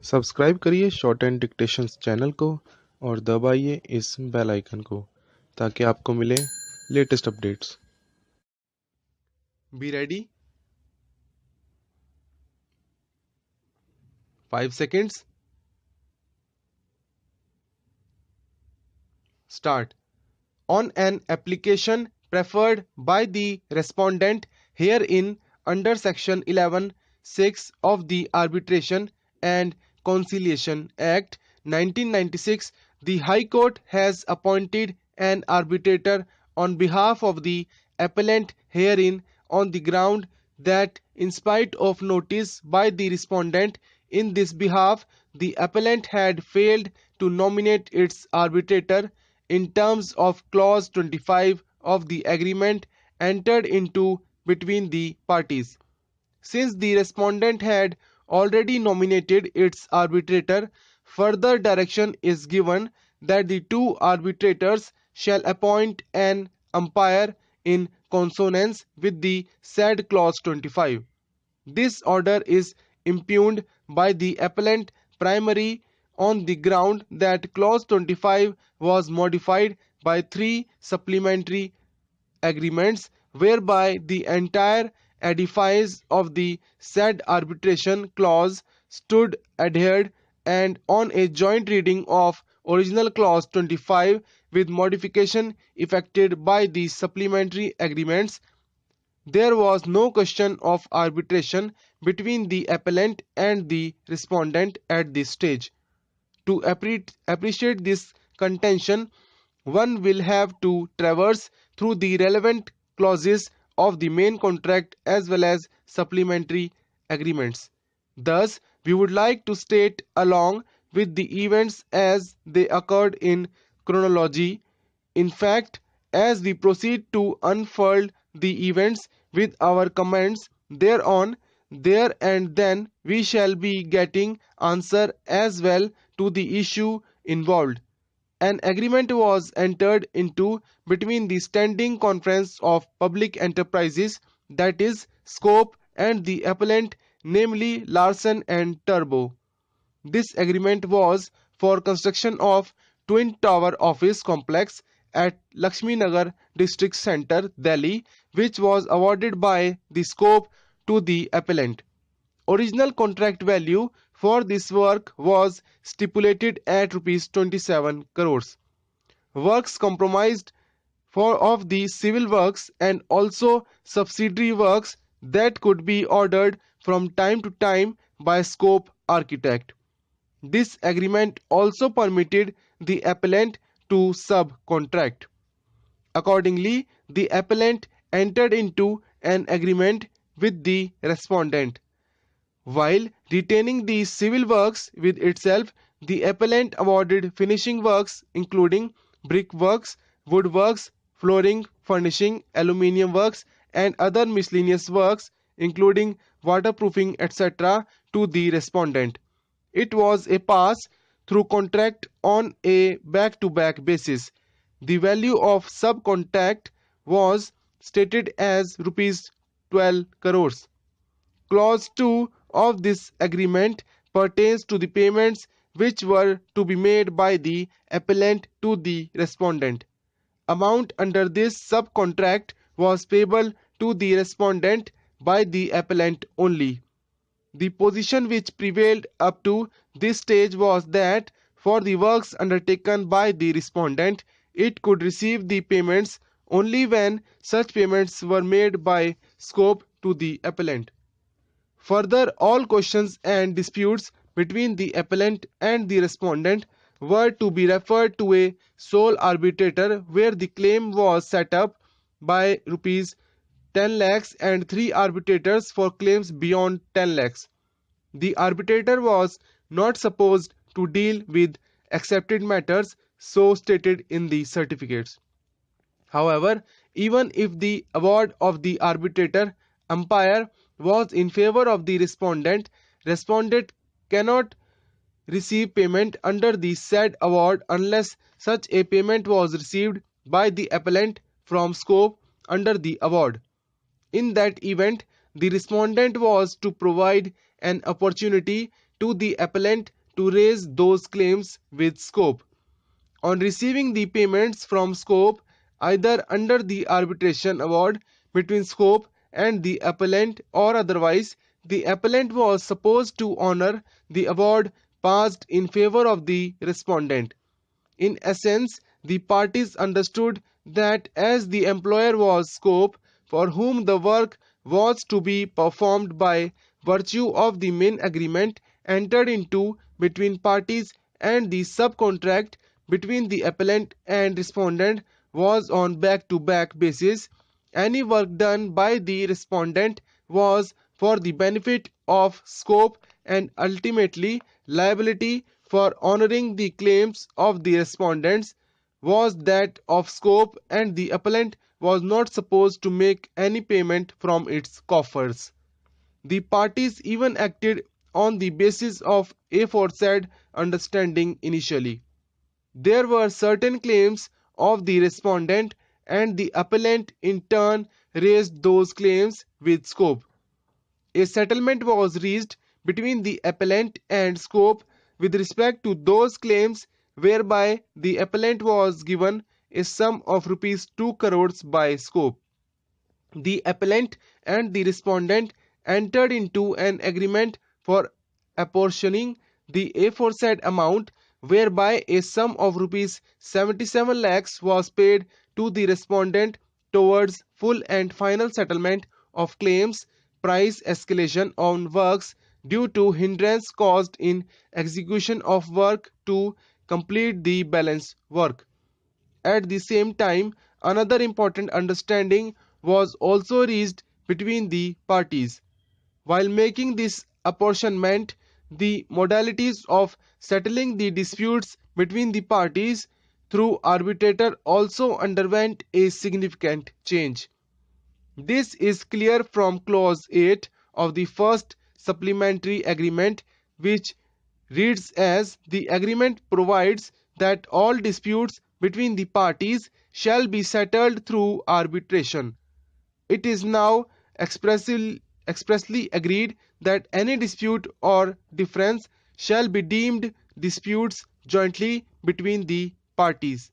Subscribe करिए short and dictations channel को और दबाइए इस बेल आइकन को ताकि आपको मिले latest updates. Be ready. 5 seconds. Start. On an application preferred by the respondent herein under section 11(6) of the Arbitration and Conciliation Act 1996, the High Court has appointed an arbitrator on behalf of the appellant herein on the ground that in spite of notice by the respondent in this behalf, the appellant had failed to nominate its arbitrator in terms of clause 25 of the agreement entered into between the parties. Since the respondent had already nominated its arbitrator, further direction is given that the two arbitrators shall appoint an umpire in consonance with the said clause 25. This order is impugned by the appellant primary on the ground that clause 25 was modified by 3 supplementary agreements whereby the entire edifice of the said arbitration clause stood adhered, and on a joint reading of original clause 25 with modification effected by the supplementary agreements, there was no question of arbitration between the appellant and the respondent at this stage. To appreciate this contention, one will have to traverse through the relevant clauses of the main contract as well as supplementary agreements. Thus, we would like to state along with the events as they occurred in chronology. In fact, as we proceed to unfold the events with our comments thereon, there and then we shall be getting answer as well to the issue involved. An agreement was entered into between the Standing Conference of Public Enterprises, that is, Scope, and the appellant, namely Larsen and Turbo. This agreement was for construction of Twin Tower Office Complex at Lakshmi Nagar District Centre, Delhi, which was awarded by the Scope to the appellant. Original contract value for this work was stipulated at Rs 27 crores. Works comprised of the civil works and also subsidiary works that could be ordered from time to time by Scope Architect. This agreement also permitted the appellant to subcontract. Accordingly, the appellant entered into an agreement with the respondent. While retaining the civil works with itself, the appellant awarded finishing works including brickworks, woodworks, flooring, furnishing, aluminium works, and other miscellaneous works including waterproofing, etc. to the respondent. It was a pass-through contract on a back-to-back basis. The value of subcontract was stated as Rs 12 crores. Clause 2 of this agreement pertains to the payments which were to be made by the appellant to the respondent. Amount under this subcontract was payable to the respondent by the appellant only. The position which prevailed up to this stage was that for the works undertaken by the respondent, it could receive the payments only when such payments were made by Scope to the appellant. Further, all questions and disputes between the appellant and the respondent were to be referred to a sole arbitrator where the claim was set up by Rs 10 lakhs and 3 arbitrators for claims beyond 10 lakhs. The arbitrator was not supposed to deal with accepted matters so stated in the certificates. However, even if the award of the arbitrator umpire was in favor of the respondent cannot receive payment under the said award unless such a payment was received by the appellant from Scope under the award. In that event, the respondent was to provide an opportunity to the appellant to raise those claims with scope. On receiving the payments from scope, either under the arbitration award between scope and the appellant or otherwise, the appellant was supposed to honor the award passed in favor of the respondent. In essence, the parties understood that as the employer was scope for whom the work was to be performed by virtue of the main agreement entered into between parties, and the subcontract between the appellant and respondent was on back-to-back basis, any work done by the respondent was for the benefit of scope, and ultimately liability for honoring the claims of the respondents was that of scope, and the appellant was not supposed to make any payment from its coffers. The parties even acted on the basis of aforesaid understanding initially. There were certain claims of the respondent, and the appellant in turn raised those claims with scope. A settlement was reached between the appellant and scope with respect to those claims, whereby the appellant was given a sum of rupees 2 crores by scope. The appellant and the respondent entered into an agreement for apportioning the aforesaid amount, whereby a sum of rupees 77 lakhs was paid to the respondent towards full and final settlement of claims, price escalation on works due to hindrance caused in execution of work to complete the balance work. At the same time, another important understanding was also reached between the parties. While making this apportionment, the modalities of settling the disputes between the parties through arbitrator also underwent a significant change. This is clear from clause 8 of the first supplementary agreement, which reads as the agreement provides that all disputes between the parties shall be settled through arbitration. It is now expressly agreed that any dispute or difference shall be deemed disputes jointly between the parties.